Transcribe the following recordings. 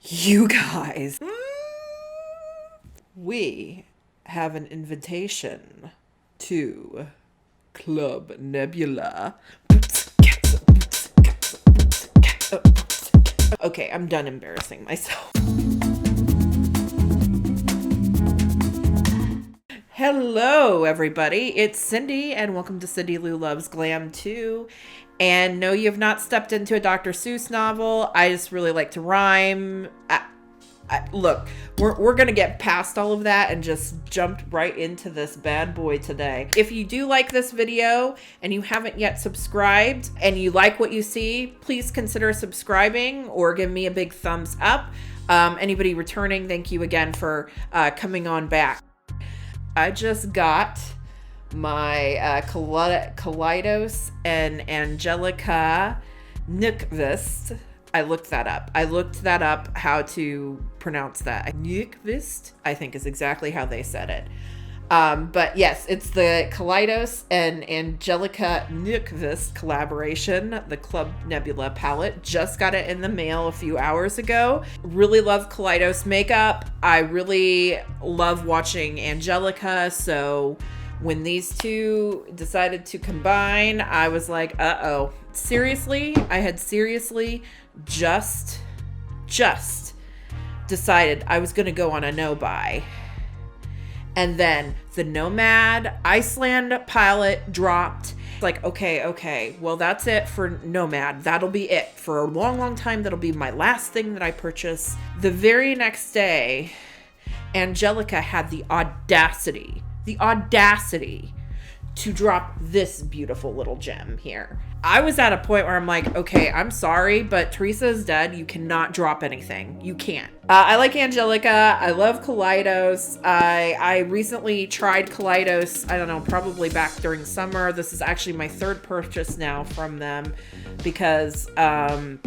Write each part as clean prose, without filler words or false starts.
You guys, we have an invitation to Club Nebula. Okay, I'm done embarrassing myself. Hello, everybody. It's Cindy, and welcome to Cindy Lou Loves Glam 2. And no, you have not stepped into a Dr. Seuss novel. I just really like to rhyme. Look, we're going to get past all of that and just jump right into this bad boy today. If you do like this video and you haven't yet subscribed and you like what you see, please consider subscribing or give me a big thumbs up. Anybody returning, thank you again for coming on back. I just got my Kaleidos and Angelica Nyqvist. I looked that up, how to pronounce that. Nyqvist, I think, is exactly how they said it. But yes, it's the Kaleidos and Angelica Nyqvist collaboration, the Club Nebula palette. Just got it in the mail a few hours ago. Really love Kaleidos makeup. I really love watching Angelica, so when these two decided to combine, I was like, uh-oh. Seriously? I had seriously just decided I was going to go on a no-buy. And then the Nomad Iceland palette dropped. Like, okay, well, that's it for Nomad. That'll be it. For a long time, that'll be my last thing that I purchase. The very next day, Angelica had the audacity to drop this beautiful little gem here. I was at a point where I'm like, okay, I'm sorry, but Teresa is dead. You cannot drop anything. You can't. I like Angelica. I love Kaleidos. I recently tried Kaleidos, I don't know, probably back during summer. This is actually my third purchase now from them because the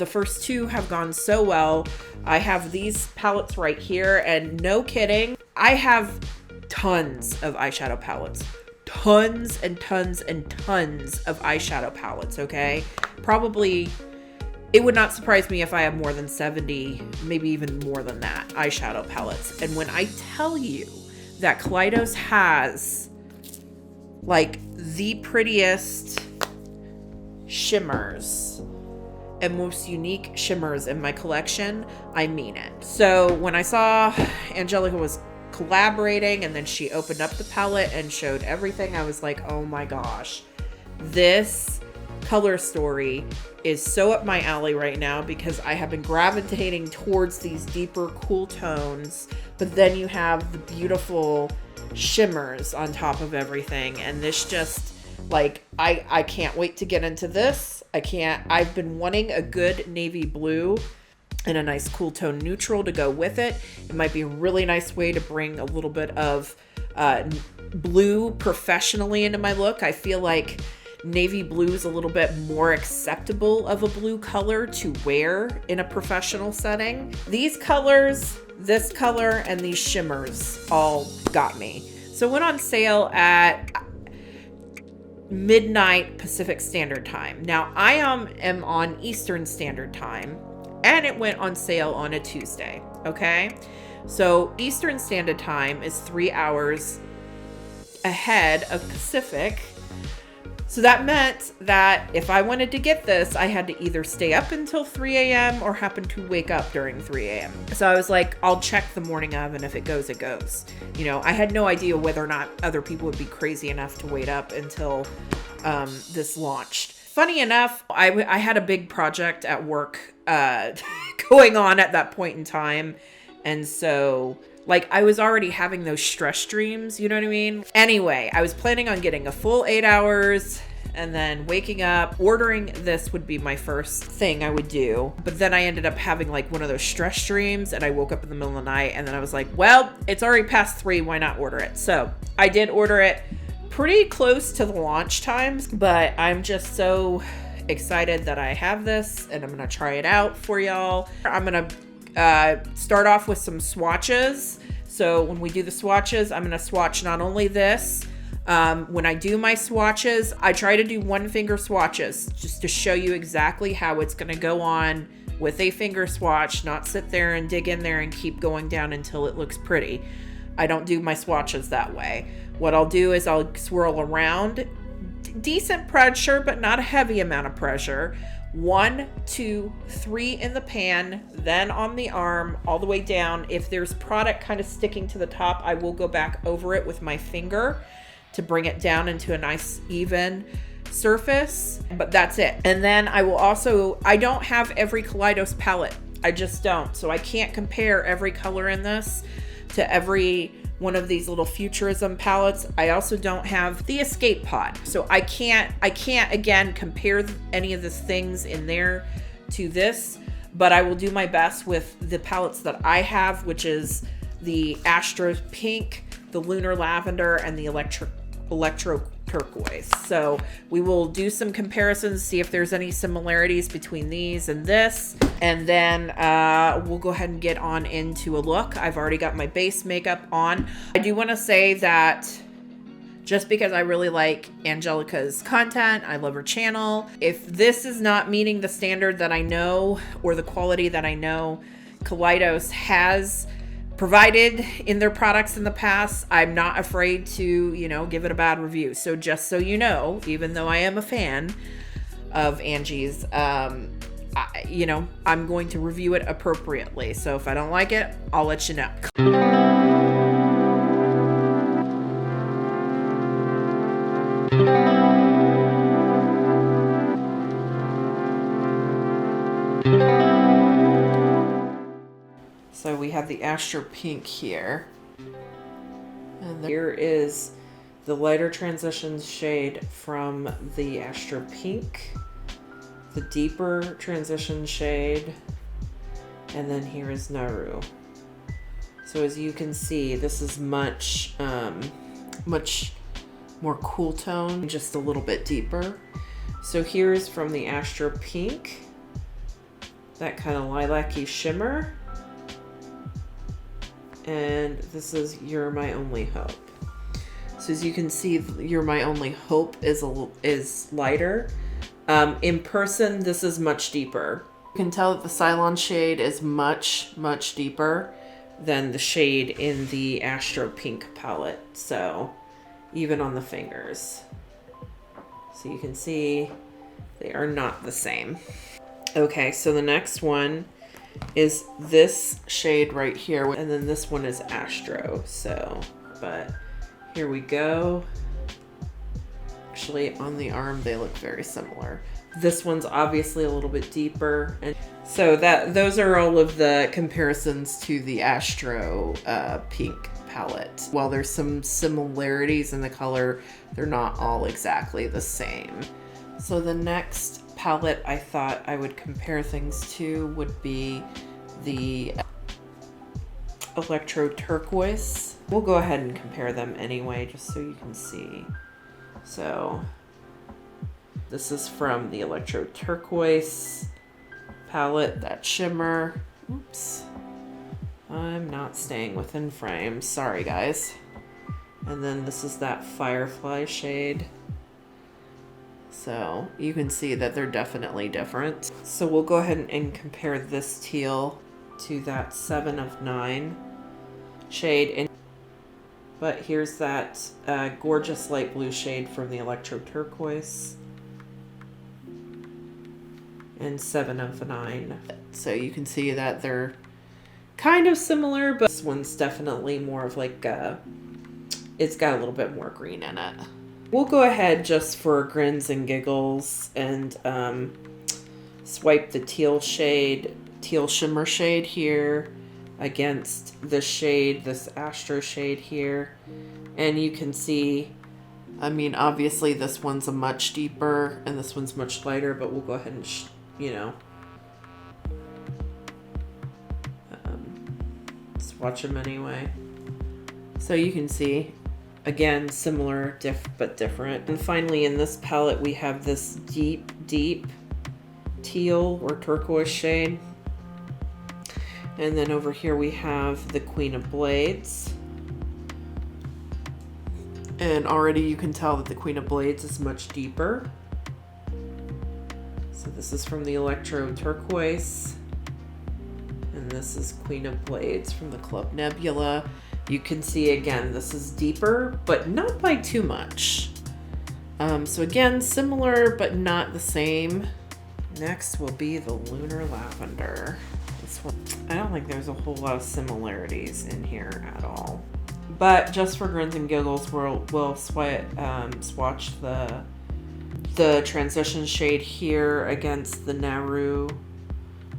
first two have gone so well. I have these palettes right here, and no kidding, I have tons of eyeshadow palettes. Tons and tons and tons of eyeshadow palettes, okay? Probably, it would not surprise me if I have more than 70, maybe even more than that, eyeshadow palettes. And when I tell you that Kaleidos has, like, the prettiest shimmers and most unique shimmers in my collection, I mean it. So when I saw Angelica was collaborating and then she opened up the palette and showed everything, I was like, oh my gosh, this color story is so up my alley right now because I have been gravitating towards these deeper cool tones, but then you have the beautiful shimmers on top of everything, and this just, like, I can't wait to get into this. I've been wanting a good navy blue and a nice cool tone neutral to go with it. It might be a really nice way to bring a little bit of blue professionally into my look. I feel like navy blue is a little bit more acceptable of a blue color to wear in a professional setting. These colors, this color, and these shimmers all got me. So it went on sale at midnight Pacific Standard Time. Now I am on Eastern Standard Time, and it went on sale on a Tuesday, okay? So Eastern Standard Time is 3 hours ahead of Pacific. So that meant that if I wanted to get this, I had to either stay up until 3 a.m. or happen to wake up during 3 a.m. So I was like, I'll check the morning of, and if it goes, it goes. You know, I had no idea whether or not other people would be crazy enough to wait up until this launched. Funny enough, I had a big project at work going on at that point in time. And so, like, I was already having those stress dreams, you know what I mean? Anyway, I was planning on getting a full 8 hours and then waking up. Ordering this would be my first thing I would do. But then I ended up having, like, one of those stress dreams, and I woke up in the middle of the night, and then I was like, well, it's already past 3, why not order it? So I did order it pretty close to the launch times, but I'm just so excited that I have this, and I'm gonna try it out for y'all. I'm gonna start off with some swatches. So when we do the swatches, I'm gonna swatch not only this. When I do my swatches, I try to do one finger swatches just to show you exactly how it's gonna go on with a finger swatch, not sit there and dig in there and keep going down until it looks pretty. I don't do my swatches that way. What I'll do is I'll swirl around, decent pressure, but not a heavy amount of pressure. 1, 2, 3 in the pan, then on the arm, all the way down. If there's product kind of sticking to the top, I will go back over it with my finger to bring it down into a nice even surface, but that's it. And then I will also, I don't have every Kaleidos palette. I just don't. So I can't compare every color in this to every one of these little futurism palettes. I also don't have the escape pod. So I can't again compare any of the things in there to this, but I will do my best with the palettes that I have, which is the Astro Pink, the Lunar Lavender, and the Electro Turquoise. So we will do some comparisons, see if there's any similarities between these and this, and then we'll go ahead and get on into a look. I've already got my base makeup on. I do want to say that just because I really like Angelica's content, I love her channel, if this is not meeting the standard that I know or the quality that I know Kaleidos has provided in their products in the past, I'm not afraid to, give it a bad review. So just so you know, even though I am a fan of Angie's, I'm going to review it appropriately. So if I don't like it, I'll let you know. So we have the Astro Pink here. And here is the lighter transition shade from the Astro Pink, the deeper transition shade, and then here is Naru. So as you can see, this is much more cool tone, just a little bit deeper. So here is from the Astro Pink, that kind of lilac-y shimmer. And this is You're My Only Hope. So as you can see, You're My Only Hope is lighter. In person, this is much deeper. You can tell that the Cylon shade is much, much deeper than the shade in the Astro Pink palette. So even on the fingers. So you can see they are not the same. Okay, so the next one is this shade right here, and then this one is Astro. So, but here we go. Actually, on the arm they look very similar. This one's obviously a little bit deeper, and so those are all of the comparisons to the Astro Pink palette. While there's some similarities in the color, they're not all exactly the same. So the next palette I thought I would compare things to would be the Electro Turquoise. We'll go ahead and compare them anyway, just so you can see. So this is from the Electro Turquoise palette, that shimmer. Oops, I'm not staying within frame, sorry guys. And then this is that Firefly shade. So you can see that they're definitely different. So we'll go ahead and compare this teal to that 7 of 9 shade. But here's that gorgeous light blue shade from the Electro Turquoise. And 7 of 9. So you can see that they're kind of similar, but this one's definitely more of like it's got a little bit more green in it. We'll go ahead just for grins and giggles and swipe the teal shimmer shade here against the shade, this Astro shade here. And you can see, I mean, obviously this one's a much deeper and this one's much lighter, but we'll go ahead and, swatch them anyway. So you can see, again, similar, but different. And finally, in this palette, we have this deep, deep teal or turquoise shade. And then over here, we have the Queen of Blades. And already you can tell that the Queen of Blades is much deeper. So this is from the Electro Turquoise. And this is Queen of Blades from the Club Nebula. You can see again, this is deeper, but not by too much. So again, similar, but not the same. Next will be the Lunar Lavender. This one, I don't think there's a whole lot of similarities in here at all. But just for grins and giggles, we'll swatch the transition shade here against the Naru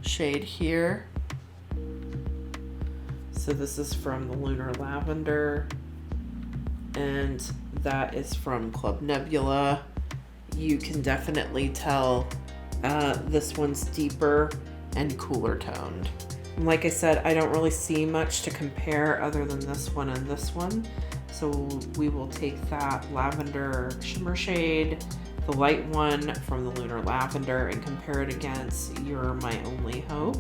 shade here. So this is from the Lunar Lavender, and that is from Club Nebula. You can definitely tell this one's deeper and cooler toned. Like I said, I don't really see much to compare other than this one and this one. So we will take that lavender shimmer shade, the light one from the Lunar Lavender, and compare it against You're My Only Hope.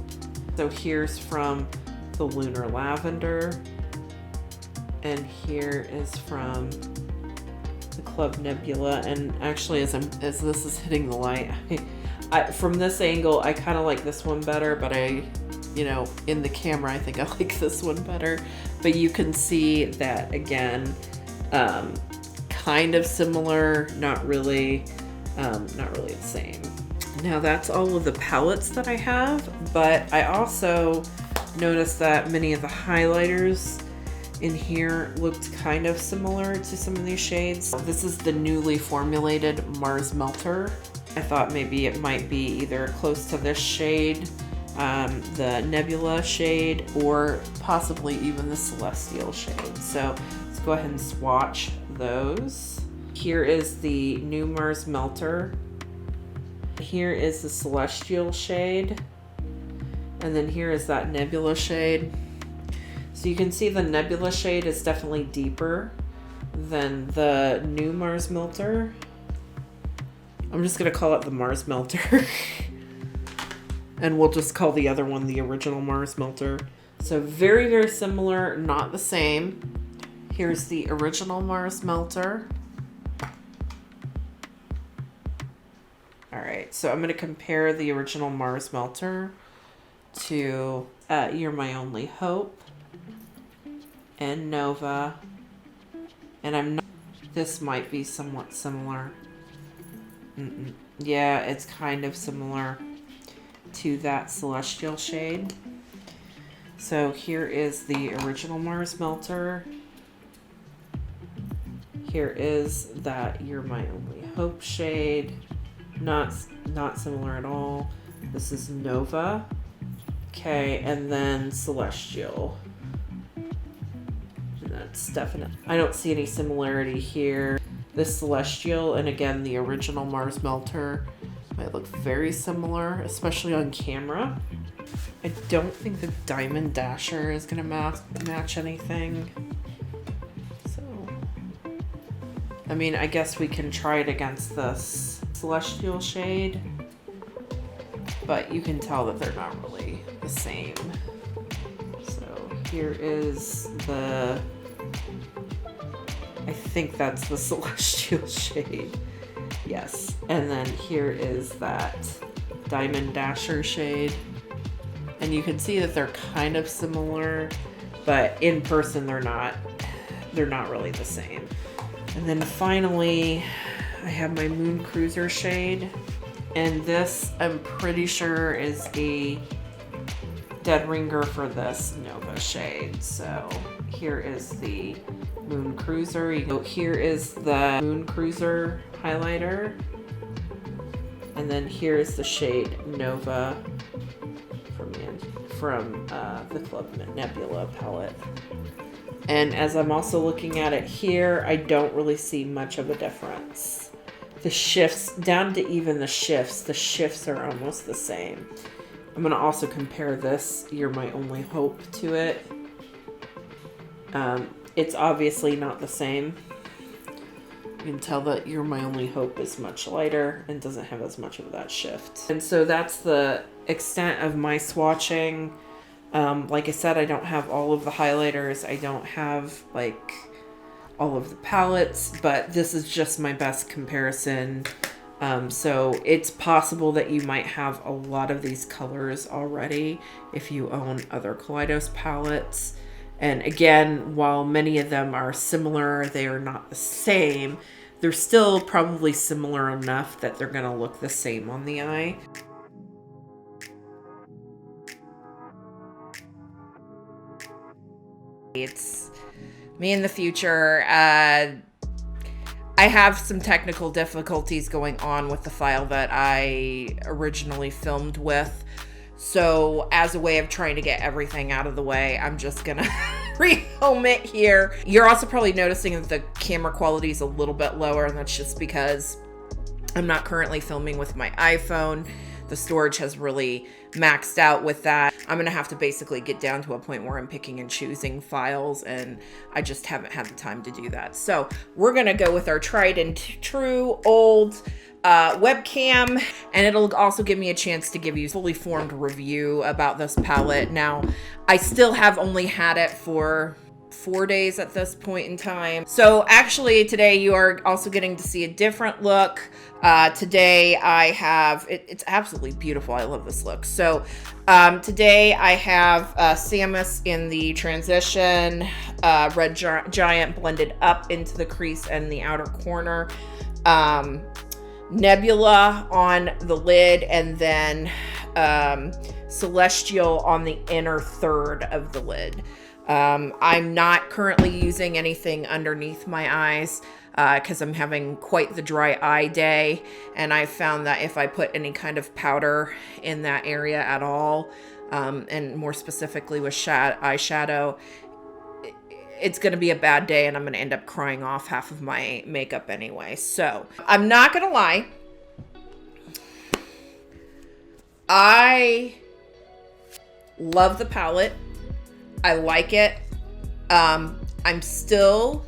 So here's from the Lunar Lavender, and here is from the Club Nebula. And actually, as this is hitting the light, from this angle, I kind of like this one better, but in the camera, I think I like this one better. But you can see that again, kind of similar, not really the same. Now that's all of the palettes that I have, but I also noticed that many of the highlighters in here looked kind of similar to some of these shades. This is the newly formulated Mars Melter. I thought maybe it might be either close to this shade, the Nebula shade, or possibly even the Celestial shade. So let's go ahead and swatch those. Here is the new Mars Melter. Here is the Celestial shade. And then here is that Nebula shade. So you can see the Nebula shade is definitely deeper than the new Mars Melter. I'm just gonna call it the Mars Melter. And we'll just call the other one the original Mars Melter. So very, very similar, not the same. Here's the original Mars Melter. All right, so I'm gonna compare the original Mars Melter to You're My Only Hope and Nova. And I'm not, this might be somewhat similar. Yeah, it's kind of similar to that Celestial shade. So here is the original Mars Melter. Here is that You're My Only Hope shade. Not similar at all. This is Nova. Okay, and then Celestial. And that's definite. I don't see any similarity here. This Celestial and again the original Mars Melter might look very similar, especially on camera. I don't think the Diamond Dasher is gonna match anything. So, I mean, I guess we can try it against this Celestial shade, but you can tell that they're not really the same. So here is the, I think that's the Celestial shade. Yes. And then here is that Diamond Dasher shade. And you can see that they're kind of similar, but in person they're not really the same. And then finally, I have my Moon Cruiser shade. And this, I'm pretty sure, is a dead ringer for this Nova shade. So here is the Moon Cruiser. Here is the Moon Cruiser highlighter. And then here's the shade Nova from the Club Nebula palette. And as I'm also looking at it here, I don't really see much of a difference. The shifts, down to even the shifts are almost the same. I'm going to also compare this You're My Only Hope to it. It's obviously not the same. You can tell that You're My Only Hope is much lighter and doesn't have as much of that shift. And so that's the extent of my swatching. Like I said, I don't have all of the highlighters. I don't have like all of the palettes, but this is just my best comparison So it's possible that you might have a lot of these colors already if you own other Kaleidos palettes. And again, while many of them are similar, they are not the same. They're still probably similar enough that they're going to look the same on the eye. It's me in the future. I have some technical difficulties going on with the file that I originally filmed with. So as a way of trying to get everything out of the way, I'm just gonna refilm it here. You're also probably noticing that the camera quality is a little bit lower, and that's just because I'm not currently filming with my iPhone. The storage has really maxed out with that. I'm gonna have to basically get down to a point where I'm picking and choosing files, and I just haven't had the time to do that. So we're gonna go with our tried and true old webcam, and it'll also give me a chance to give you a fully formed review about this palette. Now, I still have only had it for 4 days at this point in time. So actually today you are also getting to see a different look. Today I have, it's absolutely beautiful. I love this look. So today I have Samus in the transition, Red Giant blended up into the crease and the outer corner. Nebula on the lid, and then Celestial on the inner third of the lid. I'm not currently using anything underneath my eyes because I'm having quite the dry eye day, and I found that if I put any kind of powder in that area at all, and more specifically with eyeshadow, it's going to be a bad day, and I'm going to end up crying off half of my makeup anyway. So I'm not going to lie. I love the palette. I like it. I'm still,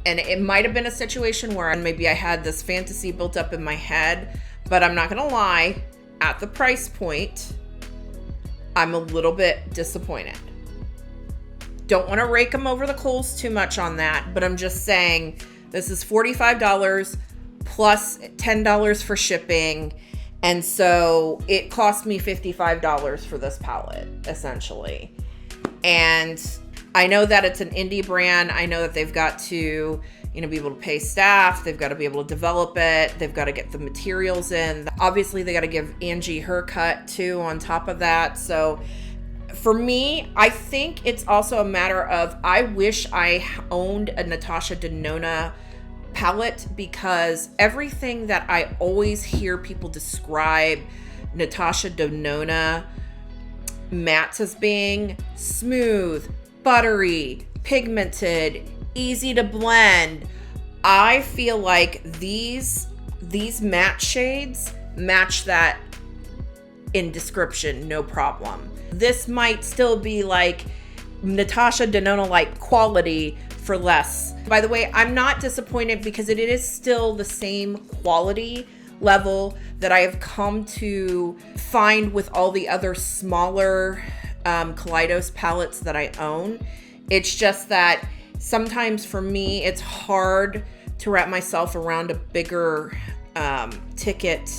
and it might have been a situation where maybe I had this fantasy built up in my head, but I'm not going to lie, at the price point, I'm a little bit disappointed. Don't want to rake them over the coals too much on that, but I'm just saying this is $45 plus $10 for shipping. And so it cost me $55 for this palette, essentially. And I know that it's an indie brand. I know that they've got to, be able to pay staff. They've got to be able to develop it. They've got to get the materials in. Obviously, they got to give Angie her cut too on top of that. So for me, I think it's also a matter of, I wish I owned a Natasha Denona palette, because everything that I always hear people describe Natasha Denona mattes as being smooth, buttery, pigmented, easy to blend, I feel like these matte shades match that in description, no problem. This might still be like Natasha Denona like quality for less. By the way, I'm not disappointed because it is still the same quality level that I have come to find with all the other smaller Kaleidos palettes that I own. It's just that sometimes for me, it's hard to wrap myself around a bigger ticket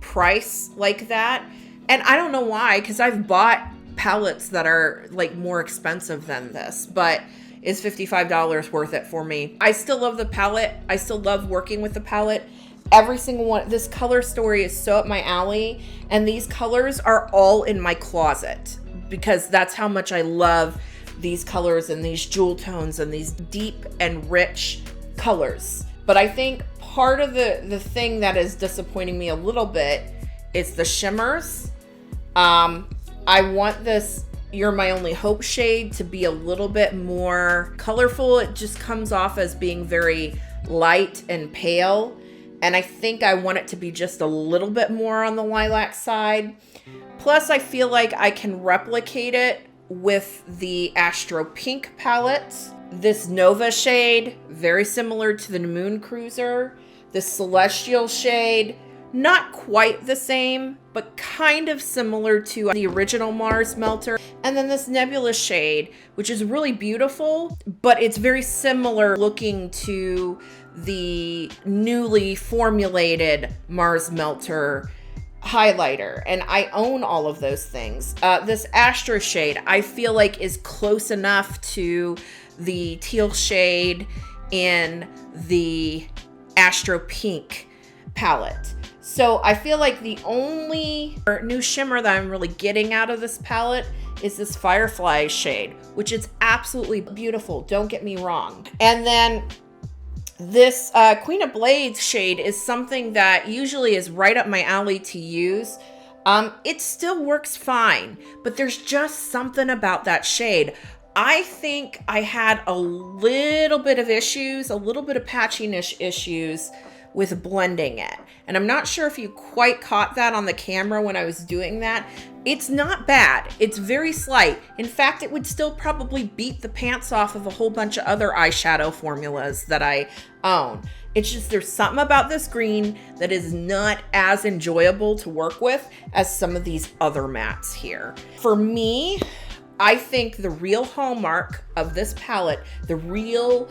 price like that. And I don't know why, because I've bought palettes that are like more expensive than this, but is $55 worth it for me? I still love the palette. I still love working with the palette. Every single one. This color story is so up my alley, and these colors are all in my closet because that's how much I love these colors and these jewel tones and these deep and rich colors. But I think part of the thing that is disappointing me a little bit is the shimmers. I want this You're My Only Hope shade to be a little bit more colorful. It just comes off as being very light and pale. And I think I want it to be just a little bit more on the lilac side. Plus, I feel like I can replicate it with the Astro Pink palette. This Nova shade, very similar to the Moon Cruiser. This Celestial shade, not quite the same, but kind of similar to the original Mars Melter. And then this Nebula shade, which is really beautiful, but it's very similar looking to the newly formulated Mars Melter highlighter, and I own all of those things. This Astro shade I feel like is close enough to the teal shade in the Astro Pink palette. So I feel like the only new shimmer that I'm really getting out of this palette is this Firefly shade, which is absolutely beautiful, don't get me wrong. And then this Queen of Blades shade is something that usually is right up my alley to use. It still works fine, but there's just something about that shade. I think I had a little bit of issues, a little bit of patchiness issues with blending it. And I'm not sure if you quite caught that on the camera when I was doing that. It's not bad. It's very slight. In fact, it would still probably beat the pants off of a whole bunch of other eyeshadow formulas that I own. It's just there's something about this green that is not as enjoyable to work with as some of these other mattes here. For me, I think the real hallmark of this palette, the real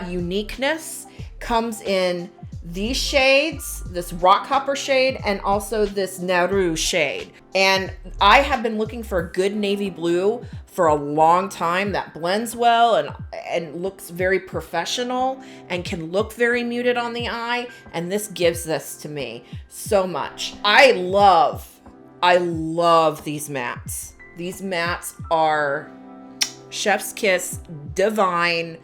uniqueness, comes in these shades, this Rock Hopper shade, and also this Naru shade. And I have been looking for a good navy blue for a long time that blends well and looks very professional and can look very muted on the eye. And this gives this to me so much. I love these mattes. These mattes are chef's kiss, divine.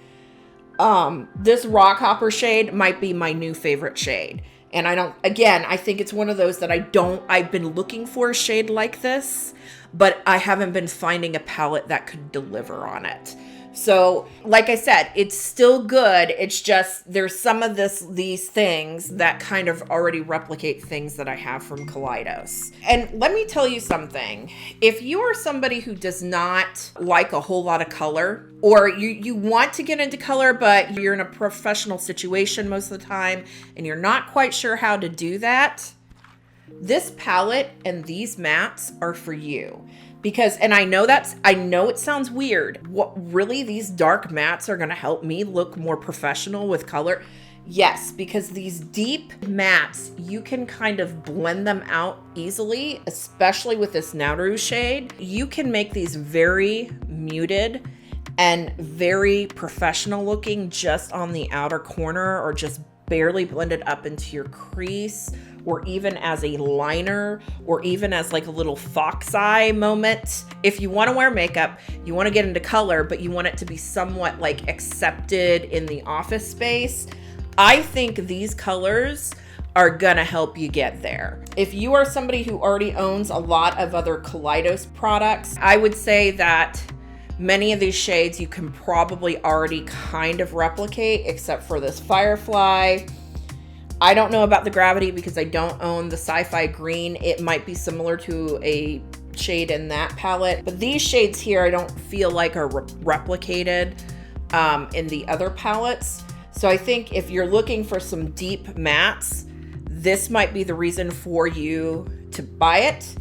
This Rock Hopper shade might be my new favorite shade. And I think it's one of those that I've been looking for a shade like this, but I haven't been finding a palette that could deliver on it. So, like I said, it's still good. It's just there's some of these things that kind of already replicate things that I have from Kaleidos. And let me tell you something. If you are somebody who does not like a whole lot of color, or you want to get into color, but you're in a professional situation most of the time, and you're not quite sure how to do that, this palette and these mattes are for you. Because, and I know it sounds weird. What really, these dark mattes are gonna help me look more professional with color? Yes, because these deep mattes, you can kind of blend them out easily, especially with this Nauru shade. You can make these very muted and very professional looking just on the outer corner, or just barely blended up into your crease, or even as a liner, or even as like a little fox eye moment. If you want to wear makeup, you want to get into color, but you want it to be somewhat like accepted in the office space, I think these colors are gonna help you get there. If you are somebody who already owns a lot of other Kaleidos products, I would say that many of these shades you can probably already kind of replicate, except for this Firefly. I don't know about the Gravity because I don't own the Sci-Fi Green. It might be similar to a shade in that palette, but these shades here I don't feel like are replicated in the other palettes. So I think if you're looking for some deep mattes, this might be the reason for you to buy it.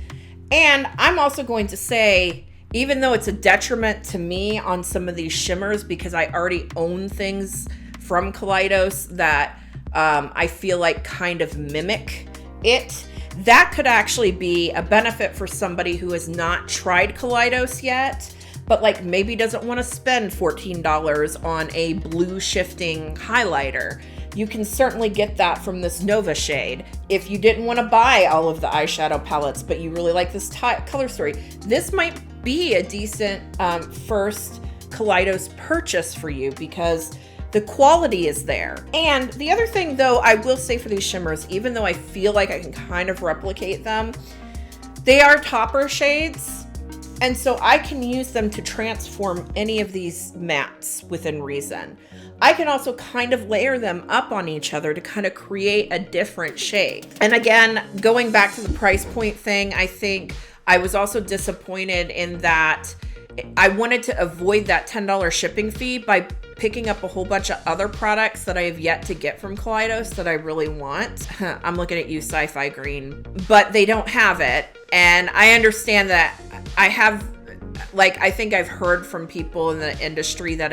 And I'm also going to say, even though it's a detriment to me on some of these shimmers because I already own things from Kaleidos that I feel like kind of mimic it, that could actually be a benefit for somebody who has not tried Kaleidos yet, but like maybe doesn't want to spend $14 on a blue shifting highlighter. You can certainly get that from this Nova shade. If you didn't want to buy all of the eyeshadow palettes, but you really like this color story, this might be a decent first Kaleidos purchase for you because the quality is there. And the other thing though, I will say for these shimmers, even though I feel like I can kind of replicate them, they are topper shades. And so I can use them to transform any of these mattes within reason. I can also kind of layer them up on each other to kind of create a different shade. And again, going back to the price point thing, I think I was also disappointed in that I wanted to avoid that $10 shipping fee by picking up a whole bunch of other products that I have yet to get from Kaleidos that I really want. I'm looking at you, Sci-Fi Green, but they don't have it. And I understand that I have Like, I think I've heard from people in the industry that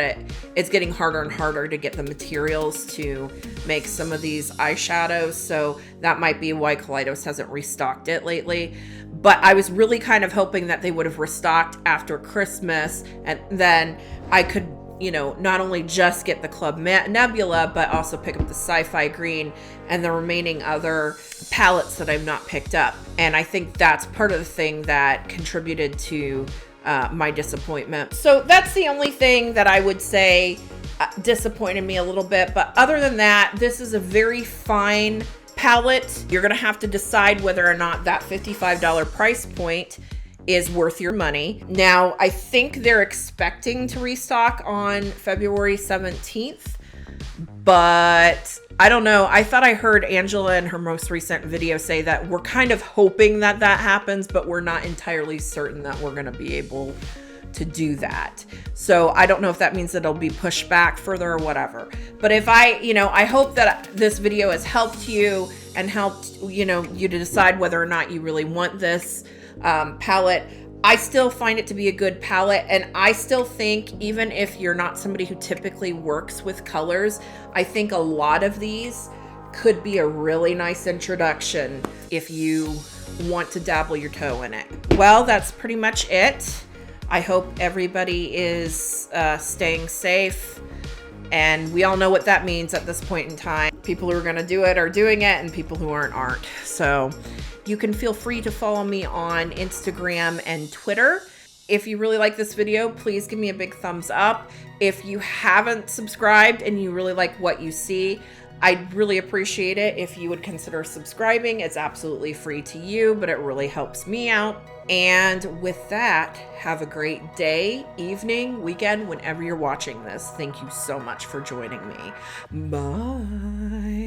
it's getting harder and harder to get the materials to make some of these eyeshadows. So that might be why Kaleidos hasn't restocked it lately. But I was really kind of hoping that they would have restocked after Christmas, and then I could, you know, not only just get the Club Nebula, but also pick up the Sci-Fi Green and the remaining other palettes that I've not picked up. And I think that's part of the thing that contributed to my disappointment. So that's the only thing that I would say disappointed me a little bit. But other than that, this is a very fine palette. You're gonna have to decide whether or not that $55 price point is worth your money. Now, I think they're expecting to restock on February 17th, but I don't know. I thought I heard Angela in her most recent video say that we're kind of hoping that that happens, but we're not entirely certain that we're gonna be able to do that. So I don't know if that means that it'll be pushed back further or whatever. But if I hope that this video has helped you and helped, you to decide whether or not you really want this palette. I still find it to be a good palette, and I still think, even if you're not somebody who typically works with colors, I think a lot of these could be a really nice introduction if you want to dabble your toe in it. Well, that's pretty much it. I hope everybody is staying safe, and we all know what that means at this point in time. People who are gonna do it are doing it, and people who aren't. So you can feel free to follow me on Instagram and Twitter. If you really like this video, please give me a big thumbs up. If you haven't subscribed and you really like what you see, I'd really appreciate it if you would consider subscribing. It's absolutely free to you, but it really helps me out. And with that, have a great day, evening, weekend, whenever you're watching this. Thank you so much for joining me. Bye.